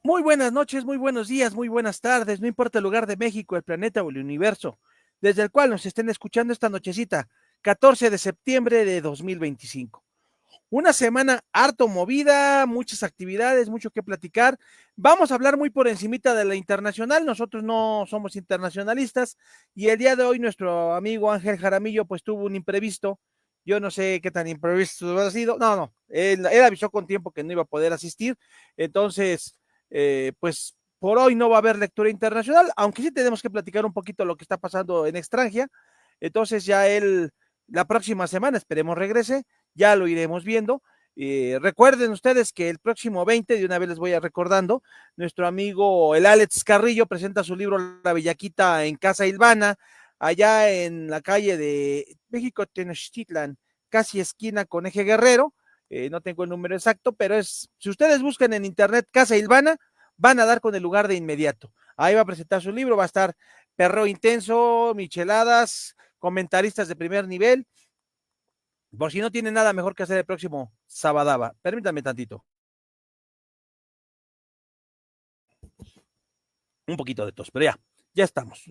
Muy buenas noches, muy buenos días, muy buenas tardes, no importa el lugar de México, el planeta o el universo, desde el cual nos estén escuchando esta nochecita, 14 de septiembre de 2025. Una semana harto movida, muchas actividades, mucho que platicar. Vamos a hablar muy por encimita de la internacional, nosotros no somos internacionalistas y el día de hoy nuestro amigo Ángel Jaramillo pues tuvo un imprevisto. Yo no sé qué tan imprevisto ha sido. No, él avisó con tiempo que no iba a poder asistir. Entonces, pues por hoy no va a haber lectura internacional, aunque sí tenemos que platicar un poquito lo que está pasando en extranjera. Entonces ya él, la próxima semana, esperemos regrese, ya lo iremos viendo. Recuerden ustedes que el próximo 20, de una vez les voy a recordando, nuestro amigo el Alex Carrillo presenta su libro La Bellaquita en Casa Ilvana, allá en la calle de México Tenochtitlan, casi esquina con Eje Guerrero. No tengo el número exacto, pero es, si ustedes buscan en internet Casa Ilvana, van a dar con el lugar de inmediato. Ahí va a presentar su libro, va a estar Perro Intenso, Micheladas, comentaristas de primer nivel, por si no tiene nada mejor que hacer el próximo Sabadaba. Permítanme tantito. Un poquito de tos, pero ya estamos.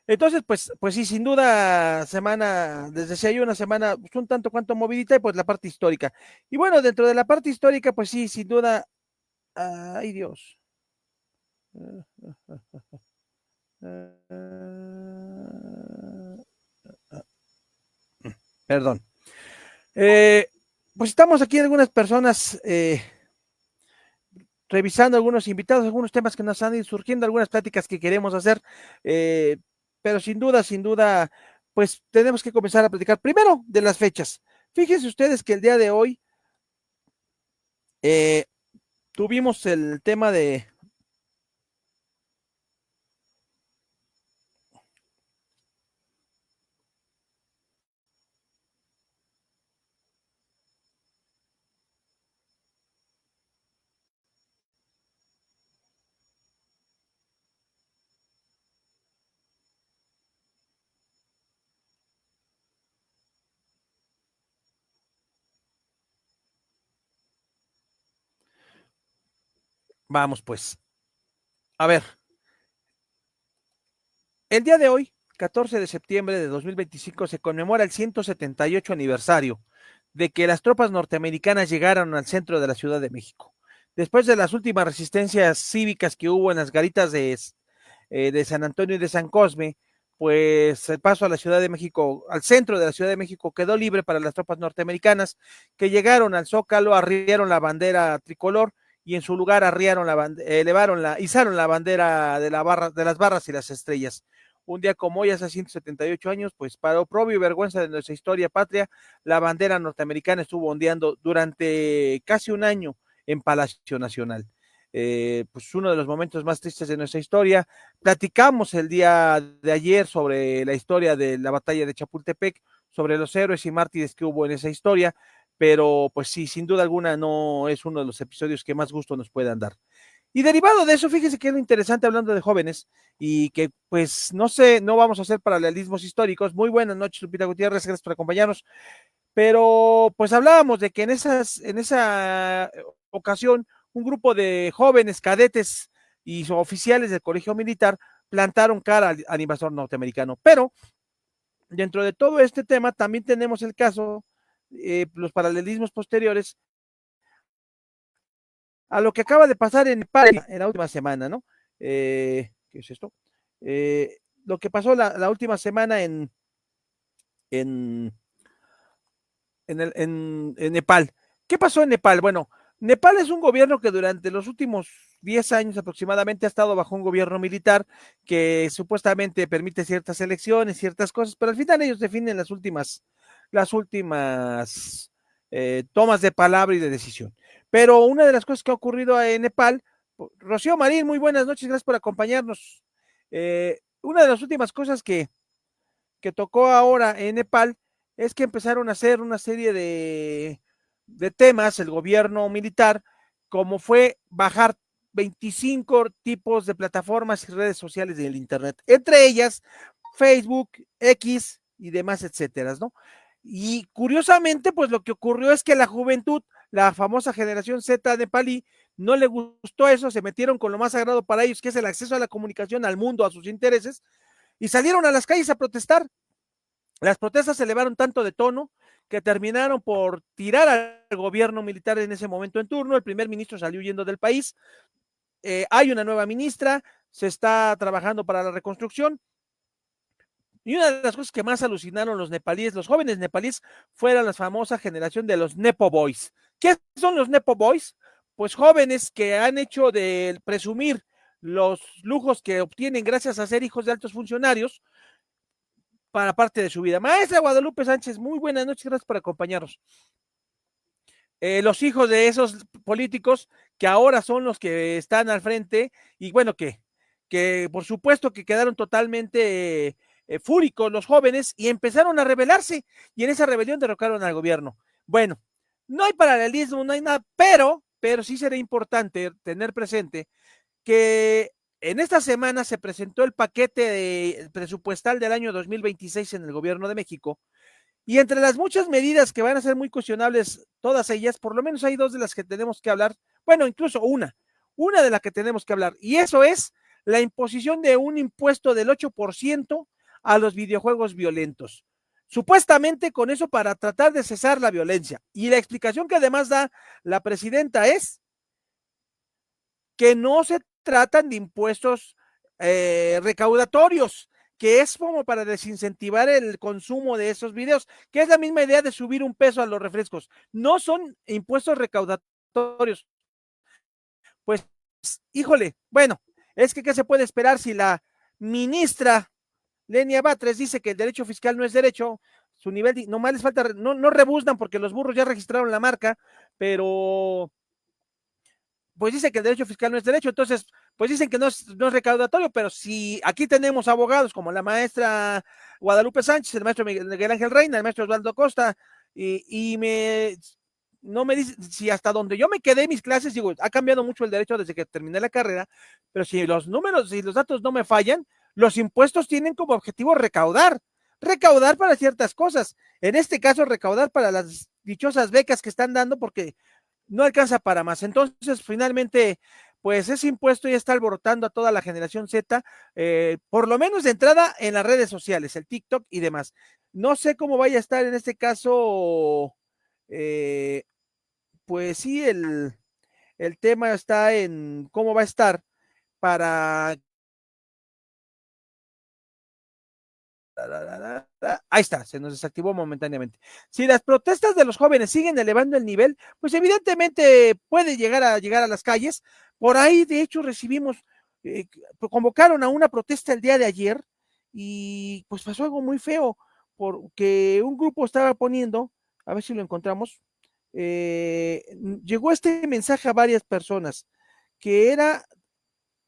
Entonces, pues sí, sin duda, semana, desde si hay una semana, pues, un tanto cuanto movidita, y pues la parte histórica. Y bueno, dentro de la parte histórica, pues sí, sin duda, ay Dios. Perdón. Eh, pues estamos aquí algunas personas revisando algunos invitados, algunos temas que nos han ido surgiendo, algunas pláticas que queremos hacer, eh, pero sin duda, pues tenemos que comenzar a platicar primero de las fechas. Fíjense ustedes que el día de hoy eh, tuvimos el tema de, vamos pues, a ver, el día de hoy, 14 de septiembre de 2025, se conmemora el 178 aniversario de que las tropas norteamericanas llegaron al centro de la Ciudad de México. Después de las últimas resistencias cívicas que hubo en las garitas de San Antonio y de San Cosme, pues el paso a la Ciudad de México, al centro de la Ciudad de México, quedó libre para las tropas norteamericanas que llegaron al Zócalo, arriaron la bandera tricolor y en su lugar arriaron elevaron izaron la bandera de las barras y las estrellas. Un día como hoy, hace 178 años, pues para oprobio y vergüenza de nuestra historia patria, la bandera norteamericana estuvo ondeando durante casi un año en Palacio Nacional. Pues uno de los momentos más tristes de nuestra historia. Platicamos el día de ayer sobre la historia de la batalla de Chapultepec, sobre los héroes y mártires que hubo en esa historia, pero pues sí, sin duda alguna no es uno de los episodios que más gusto nos puedan dar. Y derivado de eso, fíjese que es lo interesante hablando de jóvenes y que pues no sé, no vamos a hacer paralelismos históricos. Muy buenas noches, Lupita Gutiérrez, gracias por acompañarnos. Pero pues hablábamos de que en esa ocasión un grupo de jóvenes cadetes y oficiales del colegio militar plantaron cara al invasor norteamericano. Pero dentro de todo este tema también tenemos el caso, los paralelismos posteriores a lo que acaba de pasar en Nepal en la última semana, ¿no? ¿Qué es esto? Lo que pasó la última semana en, en Nepal. ¿Qué pasó en Nepal? Bueno, Nepal es un gobierno que durante los últimos 10 años aproximadamente ha estado bajo un gobierno militar que supuestamente permite ciertas elecciones, ciertas cosas, pero al final ellos definen las últimas tomas de palabra y de decisión. Pero una de las cosas que ha ocurrido en Nepal, Rocío Marín, muy buenas noches, gracias por acompañarnos. Una de las últimas cosas que tocó ahora en Nepal es que empezaron a hacer una serie de temas, el gobierno militar, como fue bajar 25 tipos de plataformas y redes sociales del Internet, entre ellas Facebook, X y demás, etcétera, ¿no? Y curiosamente, pues lo que ocurrió es que la juventud la famosa generación Z nepalí no le gustó eso, se metieron con lo más sagrado para ellos, que es el acceso a la comunicación, al mundo, a sus intereses, y salieron a las calles a protestar. Las protestas se elevaron tanto de tono que terminaron por tirar al gobierno militar en ese momento en turno. El primer ministro salió huyendo del país. Hay una nueva ministra, se está trabajando para la reconstrucción. Y una de las cosas que más alucinaron los nepalíes, los jóvenes nepalíes, fue la famosa generación de los Nepo Boys. ¿Qué son los Nepo Boys? Pues jóvenes que han hecho de presumir los lujos que obtienen gracias a ser hijos de altos funcionarios para parte de su vida. Maestra Guadalupe Sánchez, muy buenas noches, gracias por acompañarnos. Los hijos de esos políticos que ahora son los que están al frente y bueno, que por supuesto que quedaron totalmente fúricos los jóvenes y empezaron a rebelarse y en esa rebelión derrocaron al gobierno. Bueno, no hay paralelismo, no hay nada, pero sí será importante tener presente que en esta semana se presentó el paquete presupuestal del año 2026 en el gobierno de México. Y entre las muchas medidas que van a ser muy cuestionables, todas ellas, por lo menos hay dos de las que tenemos que hablar, bueno, incluso una de las que tenemos que hablar, y eso es la imposición de un impuesto del 8% a los videojuegos violentos. Supuestamente con eso para tratar de cesar la violencia. Y la explicación que además da la presidenta es que no se tratan de impuestos recaudatorios, que es como para desincentivar el consumo de esos videos, que es la misma idea de subir un peso a los refrescos. No son impuestos recaudatorios. Pues, híjole, bueno, es que ¿qué se puede esperar si la ministra Lenia Batres dice que el derecho fiscal no es derecho? Su nivel, nomás les falta, no rebuznan porque los burros ya registraron la marca, pero pues dice que el derecho fiscal no es derecho, entonces, pues dicen que no es recaudatorio, pero si aquí tenemos abogados como la maestra Guadalupe Sánchez, el maestro Miguel Ángel Reina, el maestro Osvaldo Costa, y no me dice, si hasta donde yo me quedé en mis clases, digo, ha cambiado mucho el derecho desde que terminé la carrera, pero si los números, si los datos no me fallan, los impuestos tienen como objetivo recaudar para ciertas cosas, en este caso recaudar para las dichosas becas que están dando, porque no alcanza para más. Entonces, finalmente, pues ese impuesto ya está alborotando a toda la generación Z, por lo menos de entrada en las redes sociales, el TikTok y demás. No sé cómo vaya a estar en este caso, eh, pues sí, el tema está en cómo va a estar para ahí está, se nos desactivó momentáneamente. Si las protestas de los jóvenes siguen elevando el nivel, pues evidentemente puede llegar a las calles. Por ahí, de hecho, recibimos, convocaron a una protesta el día de ayer y pues pasó algo muy feo, porque un grupo estaba poniendo, a ver si lo encontramos, llegó este mensaje a varias personas, que era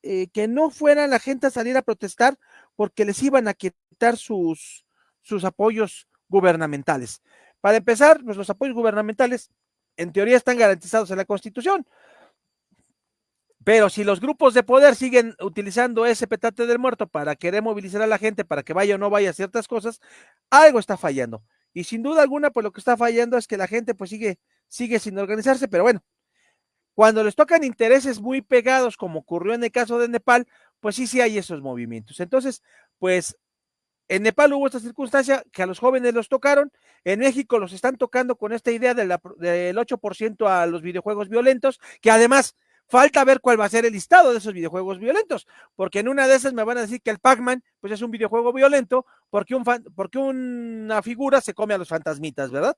que no fuera la gente a salir a protestar porque les iban a quitar sus apoyos gubernamentales. Para empezar, pues los apoyos gubernamentales en teoría están garantizados en la Constitución, pero si los grupos de poder siguen utilizando ese petate del muerto para querer movilizar a la gente para que vaya o no vaya a ciertas cosas, algo está fallando. Y sin duda alguna, pues lo que está fallando es que la gente pues sigue sin organizarse, pero bueno, cuando les tocan intereses muy pegados, como ocurrió en el caso de Nepal, pues sí hay esos movimientos. Entonces, pues en Nepal hubo esta circunstancia que a los jóvenes los tocaron, en México los están tocando con esta idea del 8% a los videojuegos violentos, que además falta ver cuál va a ser el listado de esos videojuegos violentos, porque en una de esas me van a decir que el Pac-Man pues es un videojuego violento porque una figura se come a los fantasmitas, ¿verdad?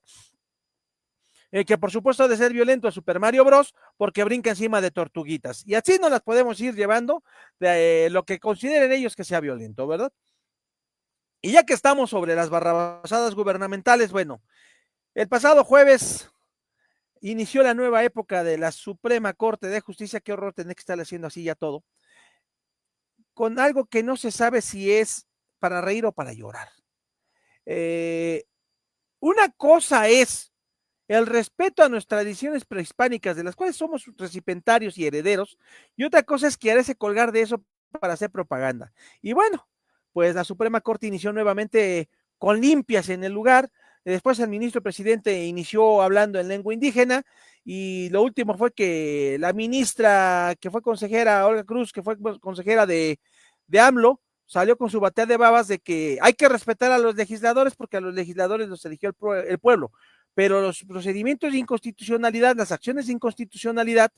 Que por supuesto ha de ser violento a Super Mario Bros. Porque brinca encima de tortuguitas. Y así nos las podemos ir llevando de lo que consideren ellos que sea violento, ¿verdad? Y ya que estamos sobre las barrabasadas gubernamentales, bueno, el pasado jueves inició la nueva época de la Suprema Corte de Justicia. Qué horror tener que estar haciendo así ya todo. Con algo que no se sabe si es para reír o para llorar. Una cosa es el respeto a nuestras tradiciones prehispánicas, de las cuales somos recipientarios y herederos, y otra cosa es quererse colgar de eso para hacer propaganda. Y bueno, pues la Suprema Corte inició nuevamente con limpias en el lugar, Después el ministro presidente inició hablando en lengua indígena y lo último fue que la ministra que fue consejera, Olga Cruz, que fue consejera de AMLO, salió con su batea de babas de que hay que respetar a los legisladores porque a los legisladores los eligió el pueblo, pero los procedimientos de inconstitucionalidad, las acciones de inconstitucionalidad,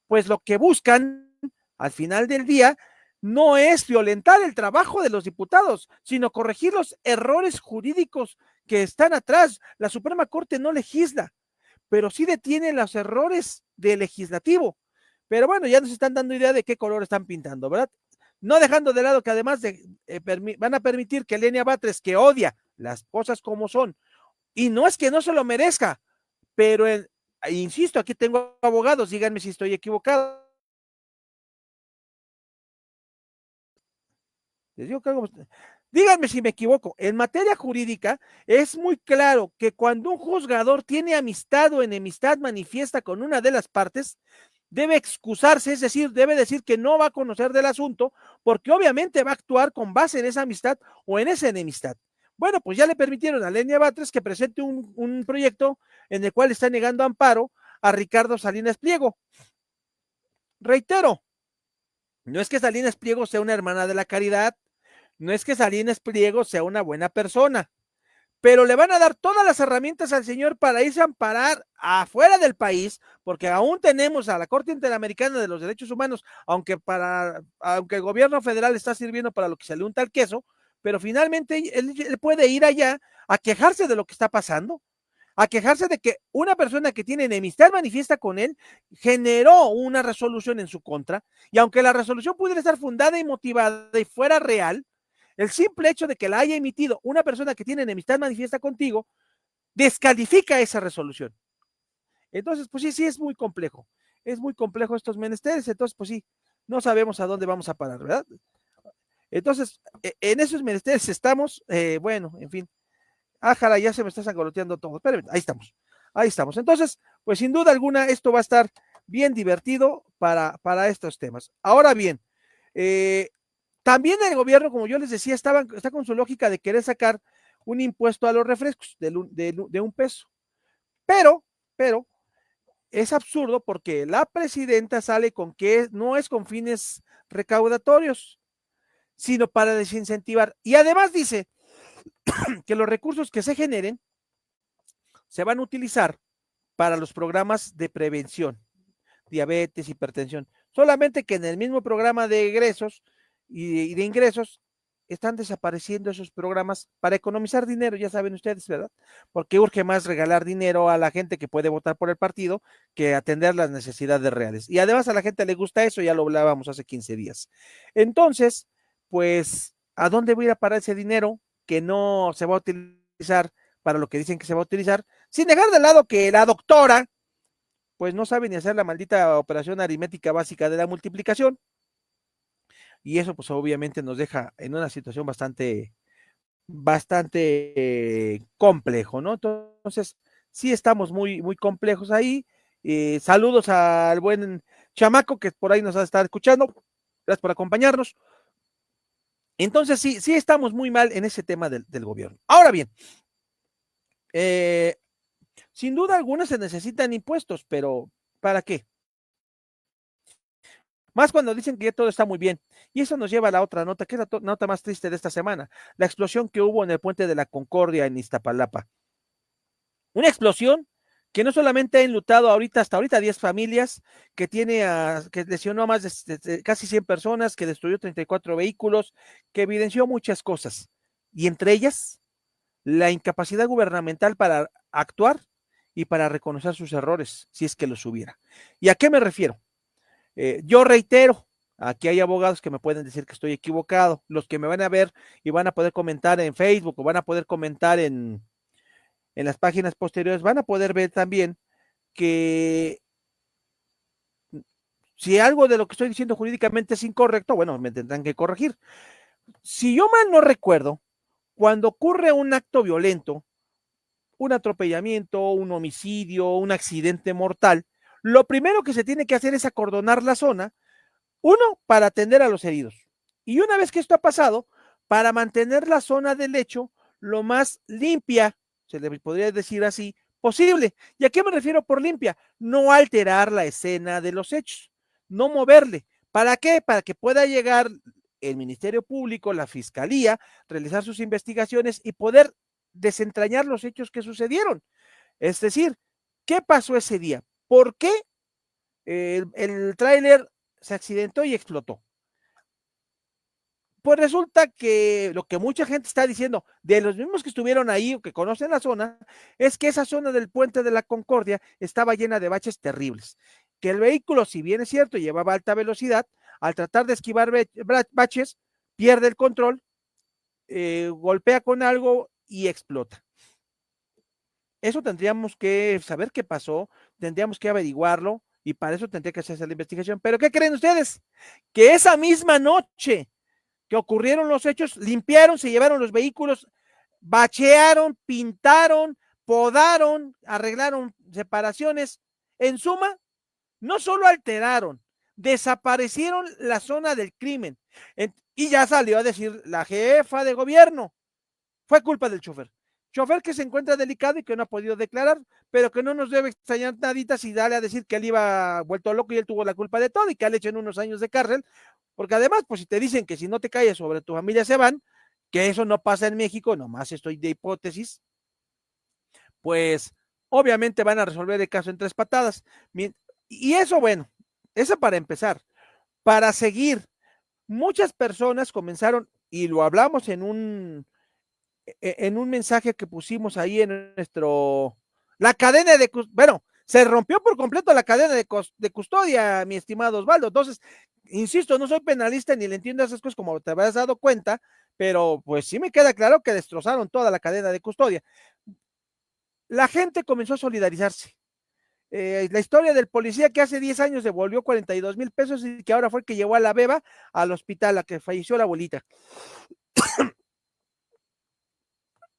pues lo que buscan al final del día no es violentar el trabajo de los diputados, sino corregir los errores jurídicos que están atrás. La Suprema Corte no legisla, pero sí detiene los errores del legislativo. Pero bueno, ya nos están dando idea de qué color están pintando, ¿verdad? No dejando de lado que además van a permitir que Lenia Batres, que odia las cosas como son, y no es que no se lo merezca, pero insisto, aquí tengo abogados, díganme si estoy equivocado. Les digo que algo, díganme si me equivoco, en materia jurídica es muy claro que cuando un juzgador tiene amistad o enemistad manifiesta con una de las partes, debe excusarse, es decir, debe decir que no va a conocer del asunto, porque obviamente va a actuar con base en esa amistad o en esa enemistad. Bueno, pues ya le permitieron a Lenia Batres que presente un proyecto en el cual está negando amparo a Ricardo Salinas Pliego. Reitero, no es que Salinas Pliego sea una hermana de la caridad, no es que Salinas Pliego sea una buena persona, pero le van a dar todas las herramientas al señor para irse a amparar afuera del país, porque aún tenemos a la Corte Interamericana de los Derechos Humanos, aunque el gobierno federal está sirviendo para lo que se le unta el queso, pero finalmente él puede ir allá a quejarse de lo que está pasando, a quejarse de que una persona que tiene enemistad manifiesta con él generó una resolución en su contra, y aunque la resolución pudiera estar fundada y motivada y fuera real, el simple hecho de que la haya emitido una persona que tiene enemistad manifiesta contigo, descalifica esa resolución. Entonces, pues sí, sí es muy complejo. Es muy complejo estos menesteres, entonces, pues sí, no sabemos a dónde vamos a parar, ¿verdad? Entonces, en esos menesteres estamos, bueno, en fin. Jara, ya se me está sangoloteando todo. Espérenme, ahí estamos. Ahí estamos. Entonces, pues sin duda alguna, esto va a estar bien divertido para estos temas. Ahora bien, también el gobierno, como yo les decía, está con su lógica de querer sacar un impuesto a los refrescos de un peso. Pero, es absurdo porque la presidenta sale con que no es con fines recaudatorios, sino para desincentivar. Y además dice que los recursos que se generen se van a utilizar para los programas de prevención, diabetes, hipertensión. Solamente que en el mismo programa de egresos y de ingresos están desapareciendo esos programas para economizar dinero, ya saben ustedes, ¿verdad? Porque urge más regalar dinero a la gente que puede votar por el partido que atender las necesidades reales. Y además a la gente le gusta eso, ya lo hablábamos hace 15 días. Entonces, pues, ¿a dónde voy a ir a parar ese dinero que no se va a utilizar para lo que dicen que se va a utilizar? Sin dejar de lado que la doctora, pues no sabe ni hacer la maldita operación aritmética básica de la multiplicación, y eso pues obviamente nos deja en una situación bastante complejo, ¿no? Entonces, sí estamos muy complejos ahí. Saludos al buen chamaco que por ahí nos va a estar escuchando. Gracias por acompañarnos. Entonces, sí estamos muy mal en ese tema del gobierno. Ahora bien, sin duda alguna se necesitan impuestos, pero ¿para qué? Más cuando dicen que ya todo está muy bien. Y eso nos lleva a la otra nota, que es la nota más triste de esta semana, la explosión que hubo en el puente de la Concordia en Iztapalapa. Una explosión que no solamente ha enlutado hasta ahorita 10 familias, que lesionó a más de casi 100 personas, que destruyó 34 vehículos, que evidenció muchas cosas. Y entre ellas, la incapacidad gubernamental para actuar y para reconocer sus errores, si es que los hubiera. ¿Y a qué me refiero? Yo reitero, aquí hay abogados que me pueden decir que estoy equivocado. Los que me van a ver y van a poder comentar en Facebook o van a poder comentar en las páginas posteriores, van a poder ver también que si algo de lo que estoy diciendo jurídicamente es incorrecto, bueno, me tendrán que corregir. Si yo mal no recuerdo, cuando ocurre un acto violento, un atropellamiento, un homicidio, un accidente mortal, lo primero que se tiene que hacer es acordonar la zona. Uno, para atender a los heridos. Y una vez que esto ha pasado, para mantener la zona del hecho lo más limpia, se le podría decir así, posible. ¿Y a qué me refiero por limpia? No alterar la escena de los hechos, no moverle. ¿Para qué? Para que pueda llegar el Ministerio Público, la Fiscalía, realizar sus investigaciones y poder desentrañar los hechos que sucedieron. Es decir, ¿qué pasó ese día? ¿Por qué el tráiler se accidentó y explotó? Pues resulta que lo que mucha gente está diciendo, de los mismos que estuvieron ahí o que conocen la zona, es que esa zona del puente de la Concordia estaba llena de baches terribles. Que el vehículo, si bien es cierto, llevaba alta velocidad, al tratar de esquivar baches, pierde el control, golpea con algo y explota. Eso tendríamos que saber qué pasó, tendríamos que averiguarlo y para eso tendría que hacerse la investigación. Pero ¿qué creen ustedes? Que esa misma noche que ocurrieron los hechos, limpiaron, se llevaron los vehículos, bachearon, pintaron, podaron, arreglaron separaciones. En suma, no solo alteraron, desaparecieron la zona del crimen. Y ya salió a decir la jefa de gobierno, fue culpa del chofer. Chofer que se encuentra delicado y que no ha podido declarar, pero que no nos debe extrañar nadita si dale a decir que él iba vuelto loco y él tuvo la culpa de todo y que le echen unos años de cárcel, porque además, pues si te dicen que si no te calles sobre tu familia se van, que eso no pasa en México, nomás estoy de hipótesis, pues obviamente van a resolver el caso en 3 patadas. Y eso, bueno, eso para empezar. Para seguir, muchas personas comenzaron, y lo hablamos en un mensaje que pusimos ahí en la cadena bueno, se rompió por completo la cadena de custodia, mi estimado Osvaldo. Entonces, insisto, no soy penalista ni le entiendo esas cosas como te habrás dado cuenta, pero pues sí me queda claro que destrozaron toda la cadena de custodia. La gente comenzó a solidarizarse. La historia del policía que hace 10 años devolvió 42,000 pesos y que ahora fue el que llevó a la beba al hospital, a que falleció la abuelita.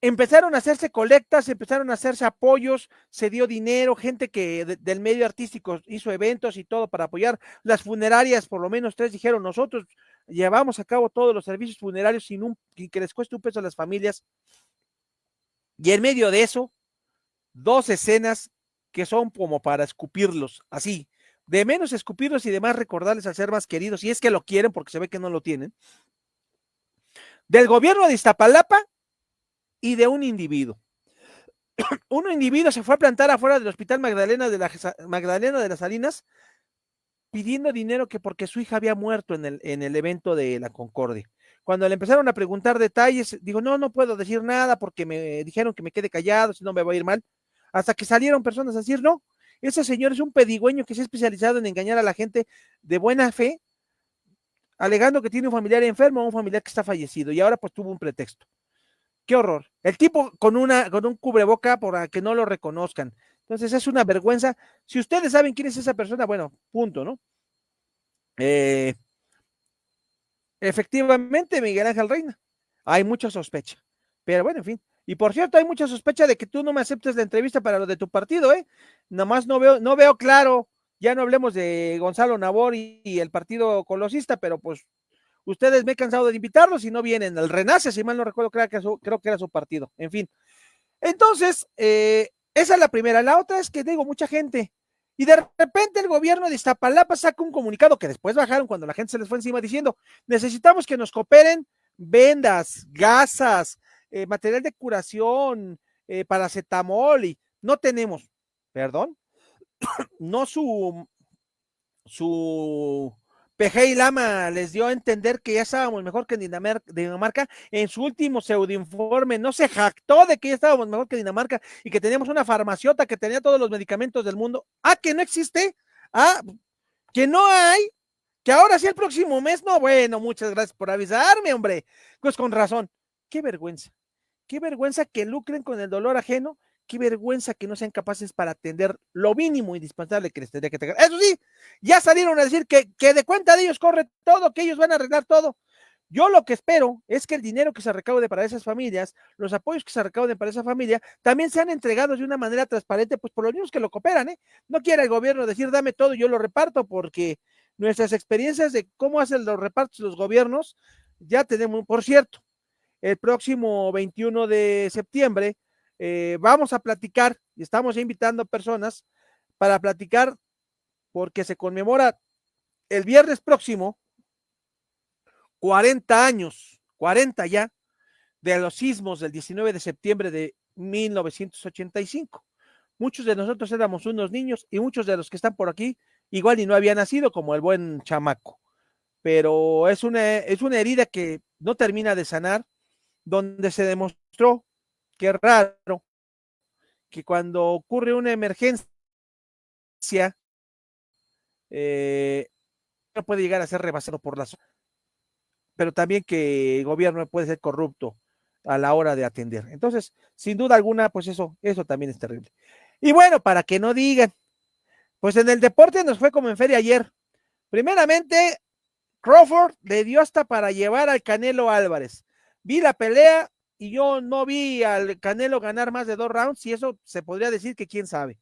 Empezaron a hacerse colectas, empezaron a hacerse apoyos, se dio dinero, gente que del medio artístico hizo eventos y todo para apoyar. Las funerarias, por lo menos 3 dijeron, nosotros llevamos a cabo todos los servicios funerarios sin que les cueste un peso a las familias. Y en medio de eso, 2 escenas que son como para escupirlos, así, de menos escupirlos y de más recordarles al ser más queridos, si es que lo quieren, porque se ve que no lo tienen, del gobierno de Iztapalapa y de un individuo. Un individuo se fue a plantar afuera del Hospital Magdalena de las Salinas pidiendo dinero que porque su hija había muerto en el evento de la Concordia. Cuando le empezaron a preguntar detalles, digo, no puedo decir nada porque me dijeron que me quede callado, si no me va a ir mal. Hasta que salieron personas a decir, no, ese señor es un pedigüeño que se ha especializado en engañar a la gente de buena fe, alegando que tiene un familiar enfermo o un familiar que está fallecido, y ahora pues tuvo un pretexto. Qué horror. El tipo con un cubreboca para que no lo reconozcan. Entonces es una vergüenza. Si ustedes saben quién es esa persona, bueno, punto, ¿no? Efectivamente, Miguel Ángel Reina. Hay mucha sospecha. Pero bueno, en fin. Y por cierto, hay mucha sospecha de que tú no me aceptes la entrevista para lo de tu partido, ¿eh? Nomás no veo claro. Ya no hablemos de Gonzalo Nabor y el partido colosista, pero pues ustedes me he cansado de invitarlos y no vienen. El Renace, si mal no recuerdo, creo que era su partido. En fin. Entonces, esa es la primera. La otra es que digo, mucha gente. Y de repente el gobierno de Iztapalapa saca un comunicado que después bajaron cuando la gente se les fue encima diciendo, necesitamos que nos cooperen vendas, gasas, material de curación, paracetamol y no tenemos, perdón, no su PG y Lama les dio a entender que ya estábamos mejor que Dinamarca. En su último pseudoinforme no se jactó de que ya estábamos mejor que Dinamarca y que teníamos una farmaciota que tenía todos los medicamentos del mundo. Ah, que no existe. Ah, que no hay. Que ahora sí el próximo mes. No, bueno, muchas gracias por avisarme, hombre. Pues con razón. Qué vergüenza. Qué vergüenza que lucren con el dolor ajeno. Qué vergüenza que no sean capaces para atender lo mínimo indispensable que les tendría que tener. Eso sí, ya salieron a decir que de cuenta de ellos corre todo, que ellos van a arreglar todo. Yo lo que espero es que el dinero que se recaude para esas familias, los apoyos que se recauden para esa familia, también sean entregados de una manera transparente, pues por los niños que lo cooperan, ¿eh? No quiere el gobierno decir, dame todo y yo lo reparto, porque nuestras experiencias de cómo hacen los repartos los gobiernos, ya tenemos, por cierto, el próximo 21 de septiembre vamos a platicar y estamos invitando a personas para platicar porque se conmemora el viernes próximo 40 años, 40 ya, de los sismos del 19 de septiembre de 1985. Muchos de nosotros éramos unos niños y muchos de los que están por aquí igual y no habían nacido como el buen chamaco, pero es una herida que no termina de sanar, donde se demostró que es raro que cuando ocurre una emergencia, no puede llegar a ser rebasado por la pero también que el gobierno puede ser corrupto a la hora de atender. Entonces, sin duda alguna, pues eso también es terrible. Y bueno, para que no digan, pues en el deporte nos fue como en feria ayer. Primeramente, Crawford le dio hasta para llevar al Canelo Álvarez. Vi la pelea y yo no vi al Canelo ganar más de 2 rounds y eso se podría decir que quién sabe.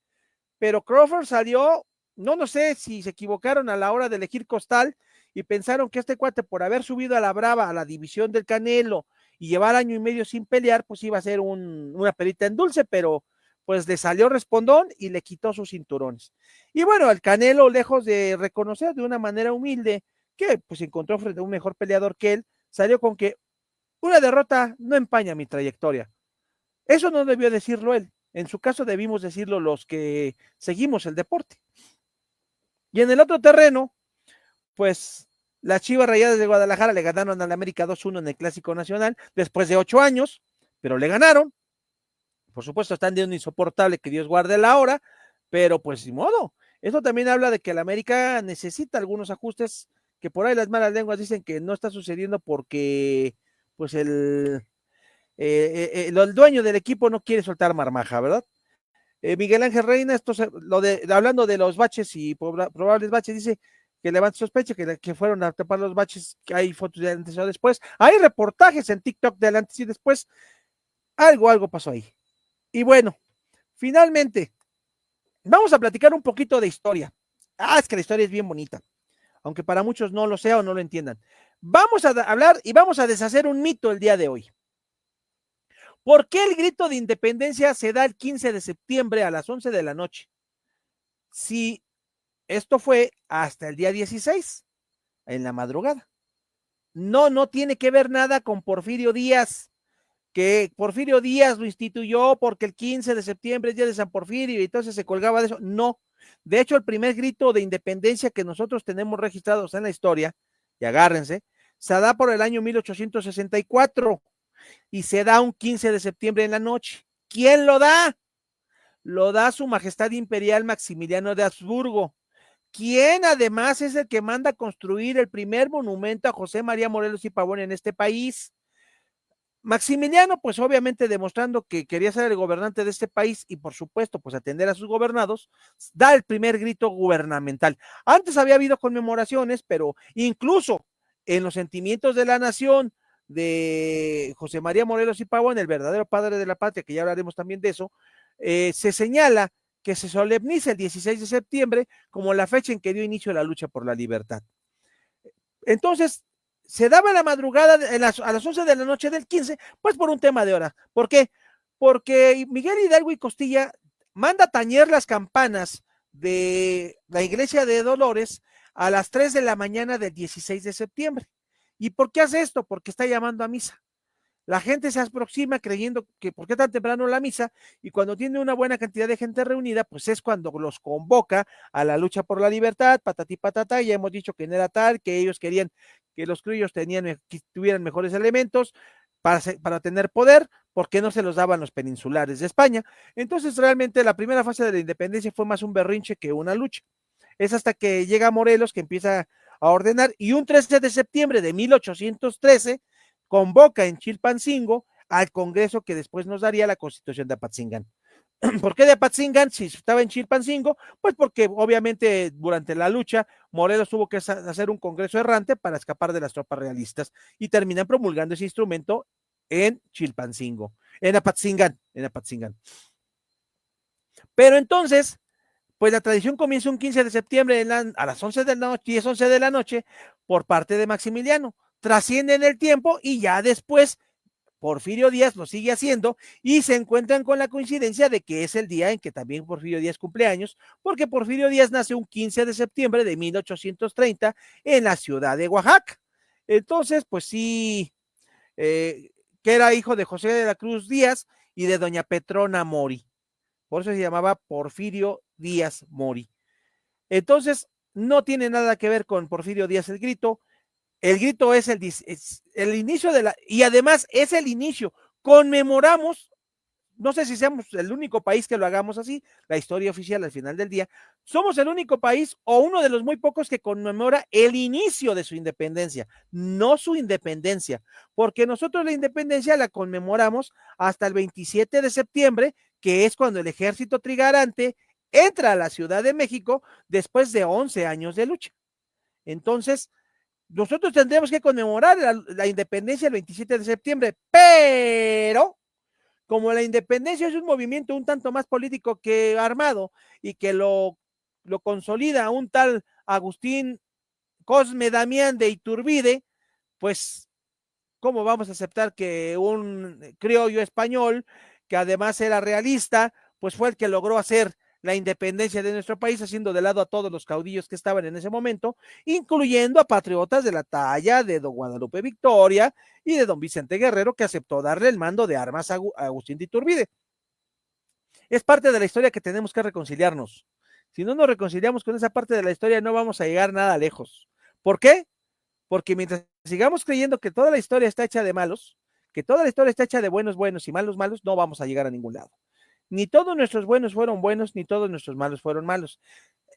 Pero Crawford salió, no sé si se equivocaron a la hora de elegir costal y pensaron que este cuate por haber subido a la brava a la división del Canelo y llevar año y medio sin pelear, pues iba a ser una perita en dulce, pero pues le salió respondón y le quitó sus cinturones. Y bueno, el Canelo, lejos de reconocer de una manera humilde que pues encontró frente a un mejor peleador que él, salió con que una derrota no empaña mi trayectoria. Eso no debió decirlo él. En su caso debimos decirlo los que seguimos el deporte. Y en el otro terreno, pues las Chivas Rayadas de Guadalajara le ganaron al América 2-1 en el Clásico Nacional después de 8 años, pero le ganaron. Por supuesto, están de un insoportable que Dios guarde la hora, pero pues sin modo. Eso también habla de que el América necesita algunos ajustes que por ahí las malas lenguas dicen que no está sucediendo porque pues el dueño del equipo no quiere soltar marmaja, ¿verdad? Miguel Ángel Reina, hablando de los baches y probables baches, dice que levanta sospecha que fueron a tapar los baches, que hay fotos de antes o después, hay reportajes en TikTok de antes y después, algo pasó ahí. Y bueno, finalmente, vamos a platicar un poquito de historia. Es que la historia es bien bonita, aunque para muchos no lo sea o no lo entiendan. Vamos a hablar y vamos a deshacer un mito el día de hoy. ¿Por qué el grito de independencia se da el 15 de septiembre a las 11 de la noche? Si esto fue hasta el día 16, en la madrugada. No tiene que ver nada con Porfirio Díaz, que Porfirio Díaz lo instituyó porque el 15 de septiembre es día de San Porfirio y entonces se colgaba de eso. No. De hecho, el primer grito de independencia que nosotros tenemos registrados en la historia, y agárrense, se da por el año 1864 y se da un 15 de septiembre en la noche. ¿Quién lo da? Lo da su majestad imperial Maximiliano de Habsburgo, quien además es el que manda a construir el primer monumento a José María Morelos y Pavón en este país. Maximiliano, pues obviamente demostrando que quería ser el gobernante de este país y por supuesto, pues atender a sus gobernados, da el primer grito gubernamental. Antes había habido conmemoraciones, pero incluso en los sentimientos de la nación de José María Morelos y Pavón, el verdadero padre de la patria, que ya hablaremos también de eso, se señala que se solemniza el 16 de septiembre como la fecha en que dio inicio a la lucha por la libertad. Entonces, se daba la madrugada a las 11 de la noche del 15, pues por un tema de hora. ¿Por qué? Porque Miguel Hidalgo y Costilla manda tañer las campanas de la iglesia de Dolores a las 3 de la mañana del 16 de septiembre. ¿Y por qué hace esto? Porque está llamando a misa. La gente se aproxima creyendo que por qué tan temprano la misa, y cuando tiene una buena cantidad de gente reunida, pues es cuando los convoca a la lucha por la libertad, patatí patata. Ya hemos dicho que no era tal, que ellos querían que los criollos que tuvieran mejores elementos para tener poder, porque no se los daban los peninsulares de España. Entonces realmente la primera fase de la independencia fue más un berrinche que una lucha. Es hasta que llega Morelos que empieza a ordenar, y un 13 de septiembre de 1813 convoca en Chilpancingo al Congreso que después nos daría la Constitución de Apatzingán. ¿Por qué de Apatzingán si estaba en Chilpancingo? Pues porque obviamente durante la lucha Morelos tuvo que hacer un congreso errante para escapar de las tropas realistas y terminan promulgando ese instrumento en Chilpancingo, en Apatzingán. Pero entonces, pues la tradición comienza un 15 de septiembre a las 11 de la noche, 10, 11 de la noche, por parte de Maximiliano. Trasciende en el tiempo y ya después Porfirio Díaz lo sigue haciendo y se encuentran con la coincidencia de que es el día en que también Porfirio Díaz cumple años, porque Porfirio Díaz nace un 15 de septiembre de 1830 en la ciudad de Oaxaca. Entonces, pues sí, que era hijo de José de la Cruz Díaz y de doña Petrona Mori. Por eso se llamaba Porfirio Díaz Mori. Entonces, no tiene nada que ver con Porfirio Díaz el grito. El grito es el inicio de la, y además es el inicio. Conmemoramos, no sé si seamos el único país que lo hagamos así, la historia oficial al final del día, somos el único país o uno de los muy pocos que conmemora el inicio de su independencia, no su independencia, porque nosotros la independencia la conmemoramos hasta el 27 de septiembre, que es cuando el ejército trigarante entra a la Ciudad de México después de 11 años de lucha. Entonces, nosotros tendremos que conmemorar la independencia el 27 de septiembre, pero como la independencia es un movimiento un tanto más político que armado y que lo consolida un tal Agustín Cosme Damián de Iturbide, pues, ¿cómo vamos a aceptar que un criollo español, que además era realista, pues fue el que logró hacer la independencia de nuestro país, haciendo de lado a todos los caudillos que estaban en ese momento, incluyendo a patriotas de la talla de don Guadalupe Victoria y de don Vicente Guerrero, que aceptó darle el mando de armas a Agustín de Iturbide? Es parte de la historia que tenemos que reconciliarnos. Si no nos reconciliamos con esa parte de la historia, no vamos a llegar nada lejos. ¿Por qué? Porque mientras sigamos creyendo que toda la historia está hecha de malos, que toda la historia está hecha de buenos buenos y malos malos, no vamos a llegar a ningún lado. Ni todos nuestros buenos fueron buenos, ni todos nuestros malos fueron malos.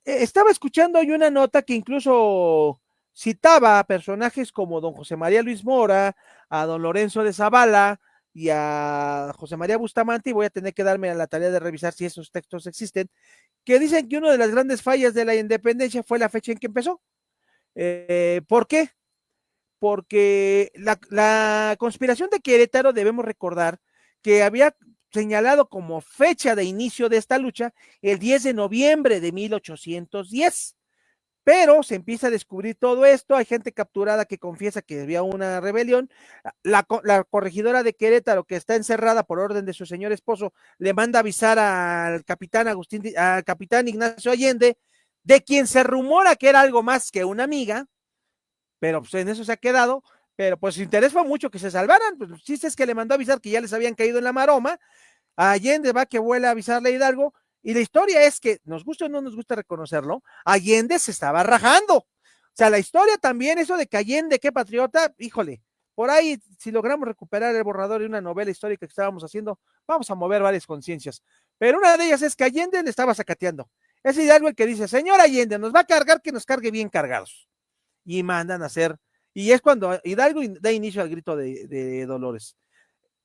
Estaba escuchando hoy una nota que incluso citaba a personajes como don José María Luis Mora, a don Lorenzo de Zavala y a José María Bustamante, y voy a tener que darme a la tarea de revisar si esos textos existen, que dicen que una de las grandes fallas de la independencia fue la fecha en que empezó. ¿Por qué? Porque la conspiración de Querétaro, debemos recordar que había señalado como fecha de inicio de esta lucha el 10 de noviembre de 1810, pero se empieza a descubrir todo esto, hay gente capturada que confiesa que había una rebelión, la corregidora de Querétaro, que está encerrada por orden de su señor esposo, le manda avisar al capitán Ignacio Allende, de quien se rumora que era algo más que una amiga, pero pues en eso se ha quedado, pero pues su interés fue mucho que se salvaran, pues el chiste es que le mandó a avisar que ya les habían caído en la maroma, a Allende va que vuela a avisarle a Hidalgo, y la historia es que, nos gusta o no nos gusta reconocerlo, Allende se estaba rajando, o sea, la historia también, eso de que Allende, qué patriota, híjole, por ahí, si logramos recuperar el borrador de una novela histórica que estábamos haciendo, vamos a mover varias conciencias, pero una de ellas es que Allende le estaba sacateando, es Hidalgo el que dice, señor Allende, nos va a cargar, que nos cargue bien cargados, y mandan a hacer, y es cuando Hidalgo da inicio al grito de Dolores.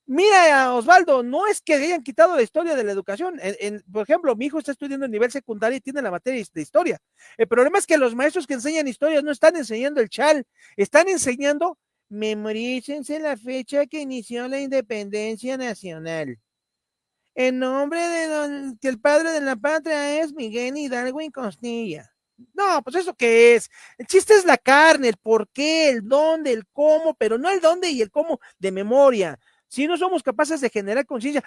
Mira, Osvaldo, no es que hayan quitado la historia de la educación. Por ejemplo, mi hijo está estudiando en nivel secundario y tiene la materia de historia. El problema es que los maestros que enseñan historia no están enseñando el chal, están enseñando, memorícense la fecha que inició la independencia nacional. En nombre de que el padre de la patria es Miguel Hidalgo y Costilla. No, pues eso qué es. El chiste es la carne, el por qué, el dónde, el cómo, pero no el dónde y el cómo de memoria. Si no somos capaces de generar conciencia,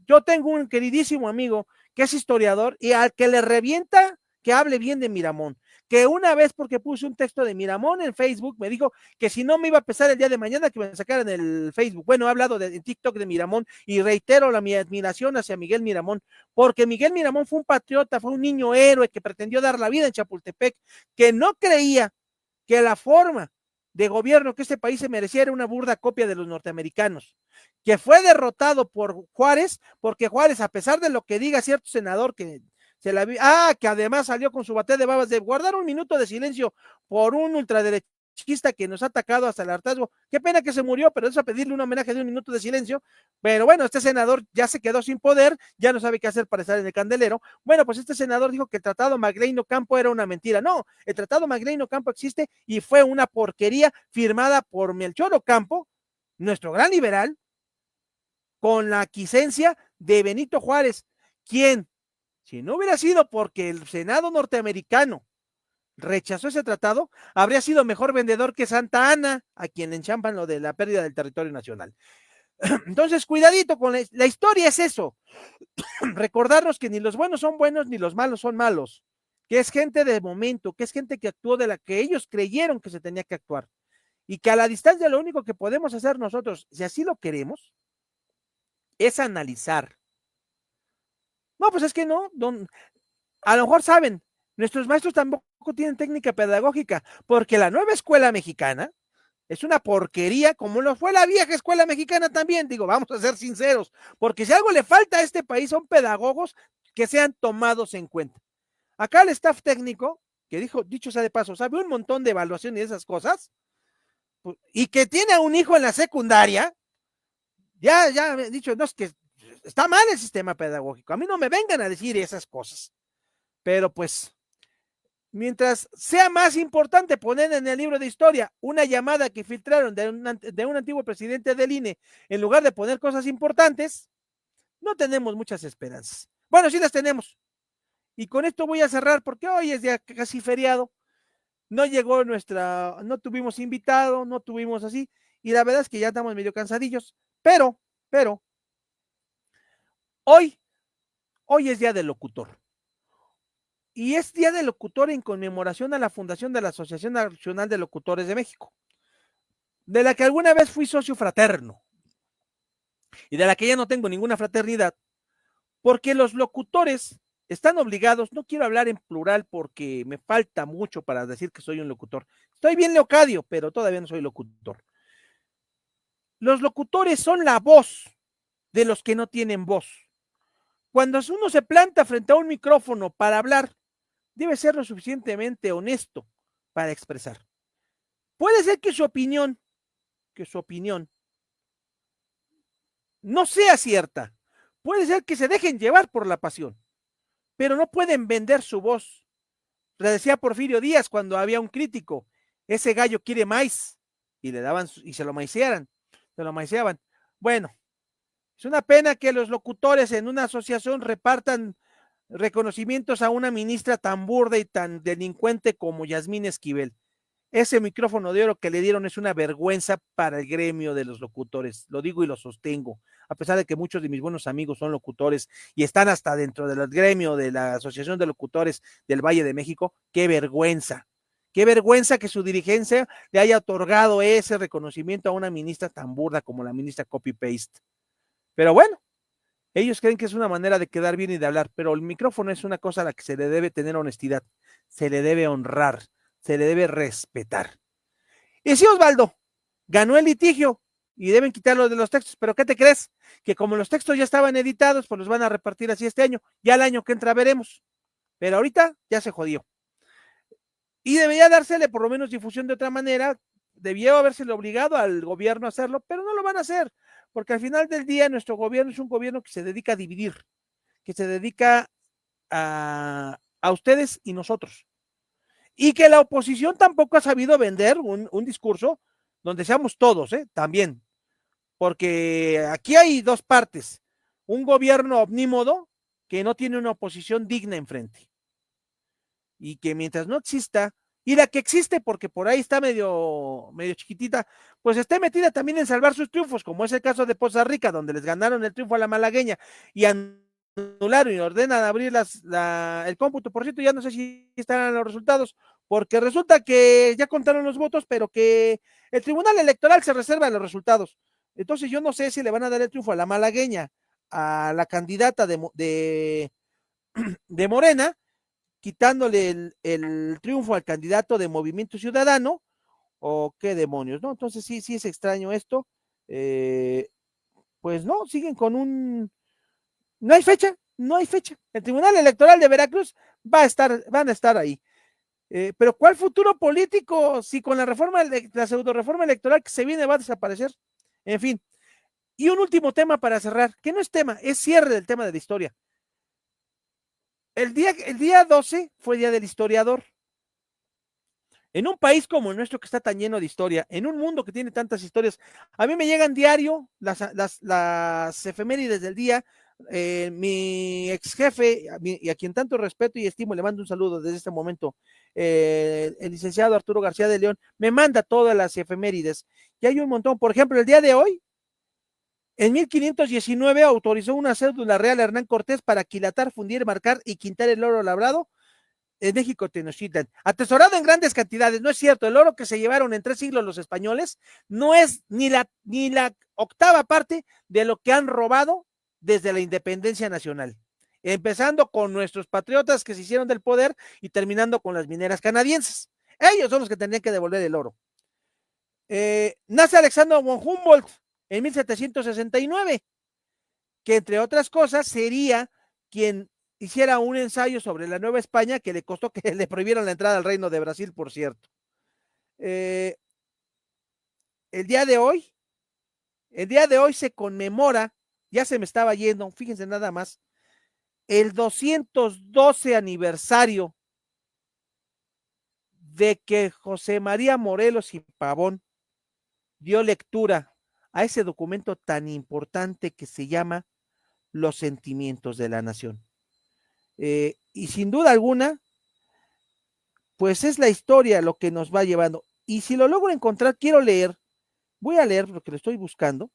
yo tengo un queridísimo amigo que es historiador y al que le revienta que hable bien de Miramón, que una vez porque puse un texto de Miramón en Facebook me dijo que si no me iba a pesar el día de mañana que me sacaran el Facebook. Bueno, he hablado en TikTok de Miramón y reitero mi admiración hacia Miguel Miramón, porque Miguel Miramón fue un patriota, fue un niño héroe que pretendió dar la vida en Chapultepec, que no creía que la forma de gobierno que este país se merecía era una burda copia de los norteamericanos, que fue derrotado por Juárez, porque Juárez, a pesar de lo que diga cierto senador que que además salió con su bate de babas de guardar un minuto de silencio por un ultraderechista que nos ha atacado hasta el hartazgo. Qué pena que se murió, pero es a pedirle un homenaje de un minuto de silencio. Pero bueno, este senador ya se quedó sin poder, ya no sabe qué hacer para estar en el candelero. Bueno, pues este senador dijo que el tratado Magleino-Campo era una mentira. No, el tratado Magleino-Campo existe y fue una porquería firmada por Melchor Ocampo, nuestro gran liberal, con la aquiescencia de Benito Juárez, quien, si no hubiera sido porque el Senado norteamericano rechazó ese tratado, habría sido mejor vendedor que Santa Ana, a quien le enchampan lo de la pérdida del territorio nacional. Entonces, cuidadito con la historia, es eso. Recordarnos que ni los buenos son buenos ni los malos son malos, que es gente de momento, que es gente que actuó de la que ellos creyeron que se tenía que actuar, y que a la distancia lo único que podemos hacer nosotros, si así lo queremos, es analizar. No, pues es que no, a lo mejor saben, nuestros maestros tampoco tienen técnica pedagógica, porque la nueva escuela mexicana es una porquería, como lo fue la vieja escuela mexicana también, digo, vamos a ser sinceros, porque si algo le falta a este país son pedagogos que sean tomados en cuenta. Acá el staff técnico, que dicho sea de paso, sabe un montón de evaluación y esas cosas, pues, y que tiene a un hijo en la secundaria, ya he dicho, no, es que está mal el sistema pedagógico, a mí no me vengan a decir esas cosas, pero pues mientras sea más importante poner en el libro de historia una llamada que filtraron de un antiguo presidente del INE en lugar de poner cosas importantes, no tenemos muchas esperanzas. Bueno, sí las tenemos. Y con esto voy a cerrar porque hoy es ya casi feriado. No llegó no tuvimos invitado, no tuvimos así. Y la verdad es que ya estamos medio cansadillos. Pero, hoy es día del locutor. Y es día del locutor en conmemoración a la fundación de la Asociación Nacional de Locutores de México, de la que alguna vez fui socio fraterno y de la que ya no tengo ninguna fraternidad, porque los locutores están obligados, no quiero hablar en plural porque me falta mucho para decir que soy un locutor. Estoy bien leocadio, pero todavía no soy locutor. Los locutores son la voz de los que no tienen voz. Cuando uno se planta frente a un micrófono para hablar, debe ser lo suficientemente honesto para expresar. Puede ser que su opinión no sea cierta. Puede ser que se dejen llevar por la pasión, pero no pueden vender su voz. Le decía Porfirio Díaz cuando había un crítico, ese gallo quiere maíz, y le daban, y se lo maiceaban. Bueno, es una pena que los locutores en una asociación repartan reconocimientos a una ministra tan burda y tan delincuente como Yasmín Esquivel. Ese micrófono de oro que le dieron es una vergüenza para el gremio de los locutores, lo digo y lo sostengo, a pesar de que muchos de mis buenos amigos son locutores y están hasta dentro del gremio de la Asociación de Locutores del Valle de México. Qué vergüenza que su dirigencia le haya otorgado ese reconocimiento a una ministra tan burda como la ministra Copy Paste. Pero bueno, ellos creen que es una manera de quedar bien y de hablar, pero el micrófono es una cosa a la que se le debe tener honestidad, se le debe honrar, se le debe respetar. Y sí, Osvaldo, ganó el litigio y deben quitarlo de los textos, pero ¿qué te crees? Que como los textos ya estaban editados, pues los van a repartir así este año, ya el año que entra veremos, pero ahorita ya se jodió. Y debería dársele por lo menos difusión de otra manera, debió habérsele obligado al gobierno a hacerlo, pero no lo van a hacer, porque al final del día nuestro gobierno es un gobierno que se dedica a dividir, que se dedica a ustedes y nosotros. Y que la oposición tampoco ha sabido vender un discurso donde seamos todos, también, porque aquí hay dos partes, un gobierno omnímodo que no tiene una oposición digna enfrente, y que mientras no exista, y la que existe porque por ahí está medio chiquitita, pues esté metida también en salvar sus triunfos, como es el caso de Poza Rica, donde les ganaron el triunfo a la malagueña y anularon y ordenan abrir el cómputo. Por cierto, ya no sé si estarán los resultados, porque resulta que ya contaron los votos, pero que el Tribunal Electoral se reserva los resultados. Entonces yo no sé si le van a dar el triunfo a la malagueña, a la candidata de Morena, quitándole el triunfo al candidato de Movimiento Ciudadano, o qué demonios, ¿no? Entonces sí es extraño esto. Pues no, siguen con no hay fecha, no hay fecha. El Tribunal Electoral de Veracruz van a estar ahí. Pero ¿cuál futuro político si con la pseudo reforma electoral que se viene va a desaparecer? En fin. Y un último tema para cerrar, que no es tema, es cierre del tema de la historia. El día 12 fue Día del Historiador. En un país como el nuestro que está tan lleno de historia, en un mundo que tiene tantas historias, a mí me llegan diario las efemérides del día. Mi ex jefe, y a quien tanto respeto y estimo, le mando un saludo desde este momento, el licenciado Arturo García de León, me manda todas las efemérides, y hay un montón. Por ejemplo, el día de hoy En 1519 autorizó una cédula real a Hernán Cortés para aquilatar, fundir, marcar y quintar el oro labrado en México Tenochtitlan, atesorado en grandes cantidades. No es cierto, el oro que se llevaron en 3 siglos los españoles no es ni la octava parte de lo que han robado desde la independencia nacional, empezando con nuestros patriotas que se hicieron del poder y terminando con las mineras canadienses. Ellos son los que tendrían que devolver el oro. Nace Alexander von Humboldt en 1769, que entre otras cosas sería quien hiciera un ensayo sobre la Nueva España que le costó que le prohibieran la entrada al Reino de Brasil, por cierto. Eh, el día de hoy, el día de hoy se conmemora, ya se me estaba yendo, fíjense nada más, el 212 aniversario de que José María Morelos y Pavón dio lectura a ese documento tan importante que se llama Los Sentimientos de la Nación. Y sin duda alguna, pues es la historia lo que nos va llevando. Y si lo logro encontrar, quiero leer, voy a leer porque lo estoy buscando,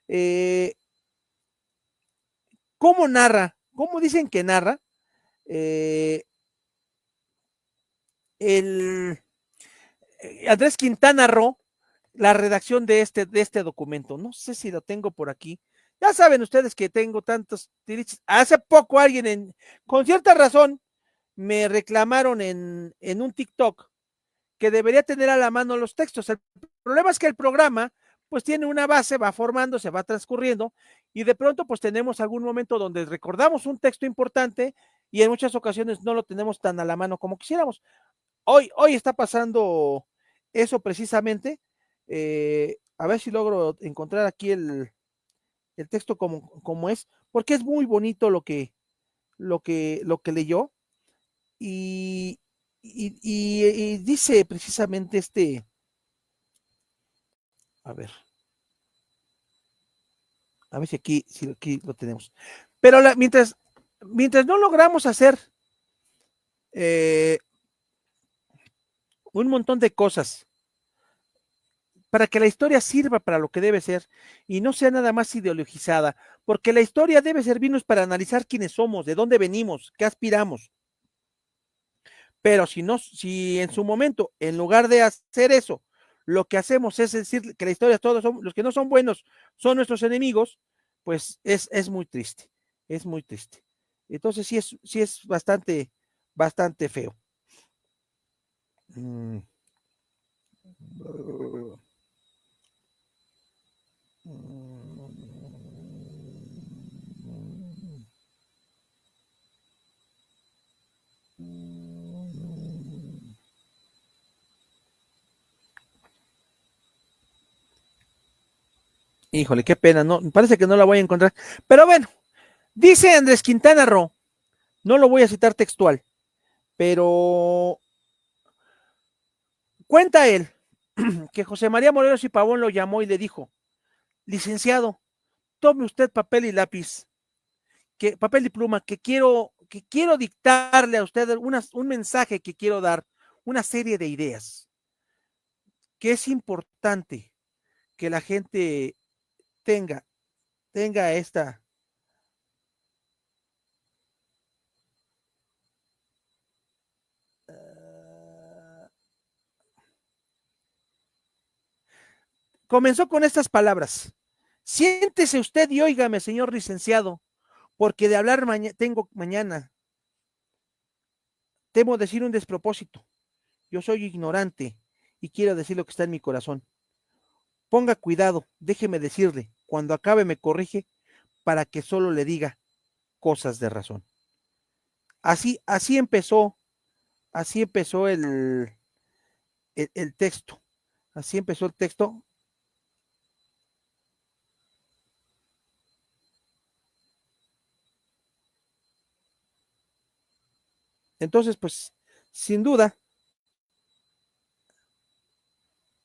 eh, cómo narra, cómo dicen que narra eh, el Andrés Quintana Roo la redacción de este documento. No sé si lo tengo por aquí. Ya saben ustedes que tengo tantos tiriches. Hace poco alguien con cierta razón me reclamaron en un TikTok que debería tener a la mano los textos. El problema es que el programa pues tiene una base, va formando, se va transcurriendo y de pronto pues tenemos algún momento donde recordamos un texto importante y en muchas ocasiones no lo tenemos tan a la mano como quisiéramos. Hoy está pasando eso precisamente. A ver si logro encontrar aquí el texto como es, porque es muy bonito lo que leyó y, y dice precisamente a ver, si aquí lo tenemos. Pero mientras no logramos hacer eh, un montón de cosas para que la historia sirva para lo que debe ser y no sea nada más ideologizada, porque la historia debe servirnos para analizar quiénes somos, de dónde venimos, qué aspiramos. Pero si en su momento, en lugar de hacer eso, lo que hacemos es decir que la historia todos son, los que no son buenos son nuestros enemigos, pues es muy triste, es muy triste. Entonces sí es bastante feo. Mm. Híjole, qué pena, no, parece que no la voy a encontrar. Pero bueno, dice Andrés Quintana Roo, no lo voy a citar textual, pero cuenta él que José María Morelos y Pavón lo llamó y le dijo: licenciado, tome usted papel y lápiz, papel y pluma, que quiero dictarle a usted un mensaje que quiero dar, una serie de ideas, que es importante que la gente tenga, tenga esta. Comenzó con estas palabras: siéntese usted y óigame, señor licenciado, porque de hablar tengo mañana. Temo decir un despropósito. Yo soy ignorante y quiero decir lo que está en mi corazón. Ponga cuidado, déjeme decirle, cuando acabe me corrige para que solo le diga cosas de razón. Así empezó el texto. Así empezó el texto. Entonces, pues, sin duda,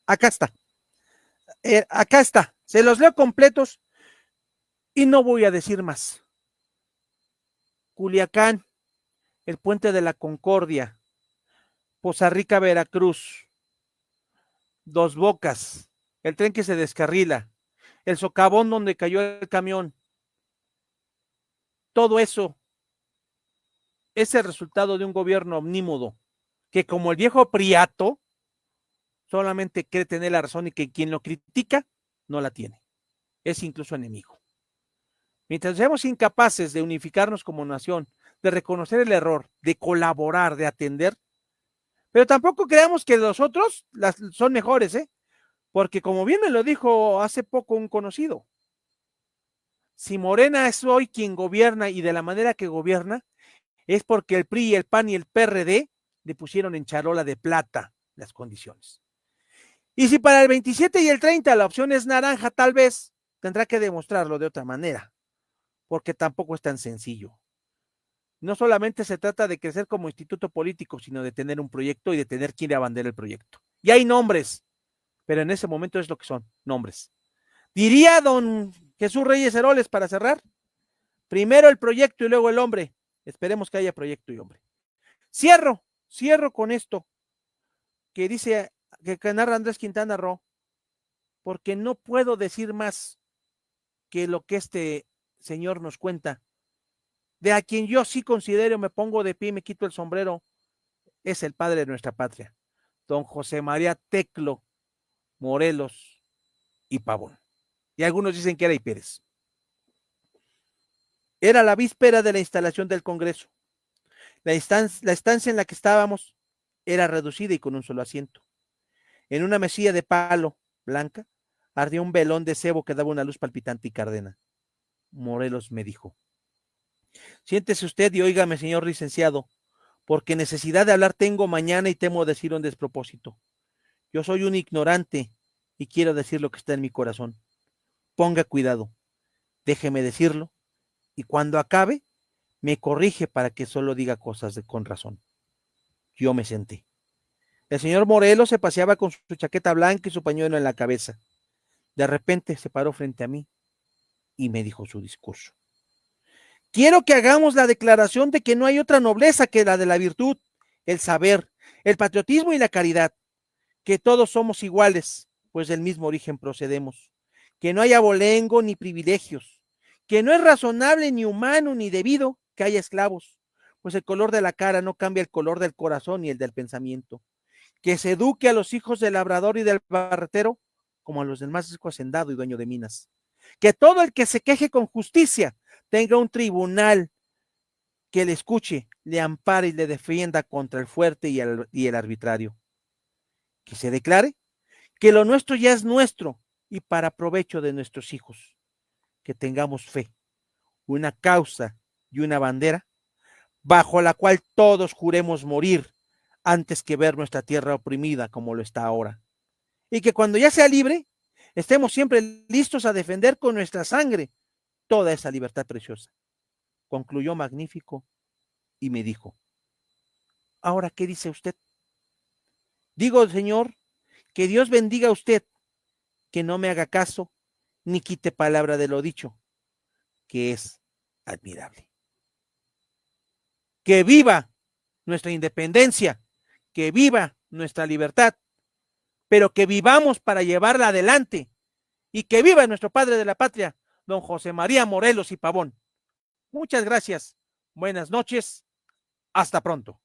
acá está. Acá está. Se los leo completos y no voy a decir más. Culiacán, el Puente de la Concordia, Poza Rica, Veracruz, Dos Bocas, el tren que se descarrila, el socavón donde cayó el camión, todo eso es el resultado de un gobierno omnímodo, que como el viejo Priato, solamente cree tener la razón y que quien lo critica no la tiene. Es incluso enemigo. Mientras seamos incapaces de unificarnos como nación, de reconocer el error, de colaborar, de atender, pero tampoco creamos que los otros son mejores, porque como bien me lo dijo hace poco un conocido, si Morena es hoy quien gobierna y de la manera que gobierna, es porque el PRI, el PAN y el PRD le pusieron en charola de plata las condiciones. Y si para el 27 y el 30 la opción es naranja, tal vez tendrá que demostrarlo de otra manera, porque tampoco es tan sencillo. No solamente se trata de crecer como instituto político, sino de tener un proyecto y de tener quien abandere el proyecto. Y hay nombres, pero en ese momento es lo que son, nombres. Diría don Jesús Reyes Heroles para cerrar, primero el proyecto y luego el hombre. Esperemos que haya proyecto y hombre. Cierro con esto que dice, que narra Andrés Quintana Roo, porque no puedo decir más que lo que este señor nos cuenta, de a quien yo sí considero, me pongo de pie y me quito el sombrero, es el padre de nuestra patria, don José María Teclo Morelos y Pavón. Y algunos dicen que era y Pérez. Era la víspera de la instalación del Congreso. La estancia en la que estábamos era reducida y con un solo asiento. En una mesilla de palo blanca ardía un velón de cebo que daba una luz palpitante y cárdena. Morelos me dijo: siéntese usted y óigame, señor licenciado, porque necesidad de hablar tengo mañana y temo decir un despropósito. Yo soy un ignorante y quiero decir lo que está en mi corazón. Ponga cuidado, déjeme decirlo, y cuando acabe, me corrige para que solo diga cosas con razón. Yo me senté. El señor Morelos se paseaba con su chaqueta blanca y su pañuelo en la cabeza. De repente se paró frente a mí y me dijo su discurso. Quiero que hagamos la declaración de que no hay otra nobleza que la de la virtud, el saber, el patriotismo y la caridad, que todos somos iguales, pues del mismo origen procedemos, que no hay abolengo ni privilegios, que no es razonable ni humano ni debido que haya esclavos, pues el color de la cara no cambia el color del corazón ni el del pensamiento, que se eduque a los hijos del labrador y del barretero como a los del más rico hacendado y dueño de minas, que todo el que se queje con justicia tenga un tribunal que le escuche, le ampare y le defienda contra el fuerte y el arbitrario, que se declare que lo nuestro ya es nuestro y para provecho de nuestros hijos, que tengamos fe, una causa y una bandera bajo la cual todos juremos morir antes que ver nuestra tierra oprimida como lo está ahora, y que cuando ya sea libre, estemos siempre listos a defender con nuestra sangre toda esa libertad preciosa. Concluyó magnífico y me dijo: ¿ahora qué dice usted? Digo, señor, que Dios bendiga a usted, que no me haga caso ni quite palabra de lo dicho, que es admirable. Que viva nuestra independencia, que viva nuestra libertad, pero que vivamos para llevarla adelante, y que viva nuestro padre de la patria, don José María Morelos y Pavón. Muchas gracias. Buenas noches. Hasta pronto.